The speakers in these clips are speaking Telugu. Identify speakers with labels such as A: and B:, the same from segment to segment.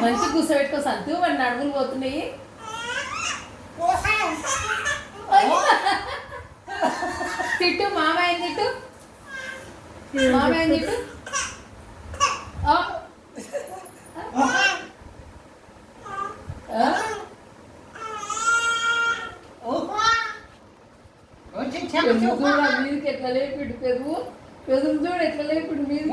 A: మంచి కూర్చోబెట్టుకో సంతు మన నడుములు పోతున్నాయి. తిట్టు మామయ్య తిట్టు, మామయ్య తిట్టు. మీదకి ఎట్లా లేపిడు పెరుగు, పెరుగు చూడు ఎట్లా లేపిడు మీద.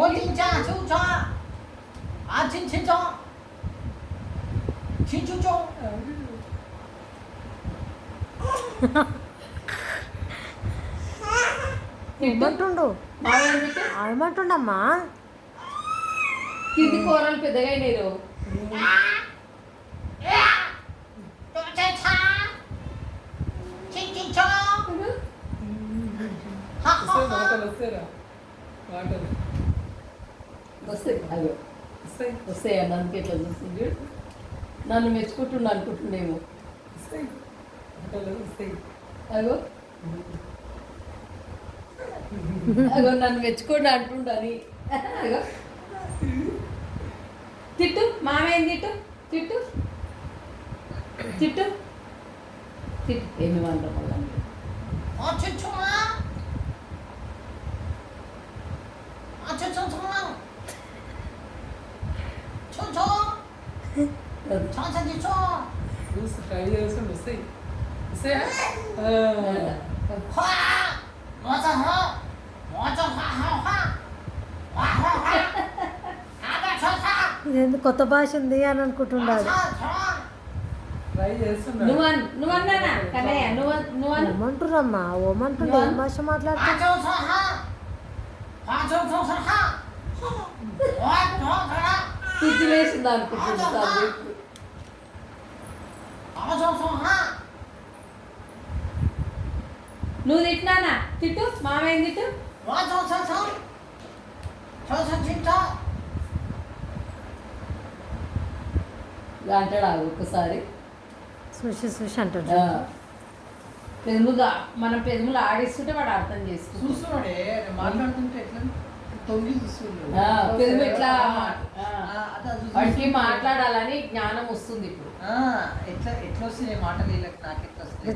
B: ఏమంటుండు ఏమంటుండమ్మా?
A: కింది కూరలు పెద్దగా అయినారు. వస్తాయి అందుకే ఎట్లా చూస్తుంది. నన్ను మెచ్చుకుంటుండ అనుకుంటుండేమో. అగో అగో నన్ను మెచ్చుకోండి అంటుండని. అగో తిట్టు మామయ్య తిట్టు, తిట్టు తిట్టు తిట్టు. ఏమి వంట
B: ఇదేంది కొత్త భాష ఉంది అని అనుకుంటున్నాడు.
A: నువ్వన్నానా కన్నయ్య?
B: ఏమంటురమ్మా? ఓమంటుండే ఏం భాష మాట్లాడుతున్నా?
A: పిచ్చిలేసింది అనుకుంటున్నా. నువ్వు తిట్టినానా? తిట్టు మామయ్య తిట్టు. అంటాడు ఒక్కసారి
B: సుషి సుషి అంటాడు.
A: పెదముగా మనం పెదములు ఆడిస్తుంటే వాడు అర్థం చేసుకుంటాడు.
C: మాట్లాడుతుంటే ఎట్లా
A: పెదము ఎట్లా వాడికి మాట్లాడాలని జ్ఞానం వస్తుంది ఇప్పుడు.
C: ఎట్లా ఎట్లా వస్తుంది మాటలు వీళ్ళకి, నాకు ఎట్లా
B: వస్తుంది?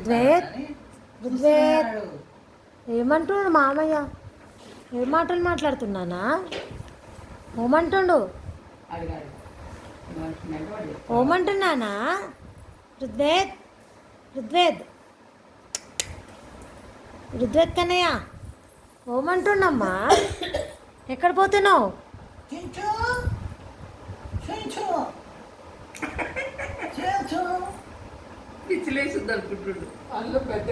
B: ఏమంటున్నాడు మామయ్య? ఏ మాటలు మాట్లాడుతున్నానా? ఓమంటుండు
A: అడిగాడు.
B: ఓమంటున్నానా? రుద్వేద్ రుద్వేద్ రుద్వేద్ కన్నయ్య ఓమంటుండమ్మా? ఎక్కడ పోతున్నావు?
A: పిచ్చిలేసింది అనుకుంటుండు. అందులో పెద్ద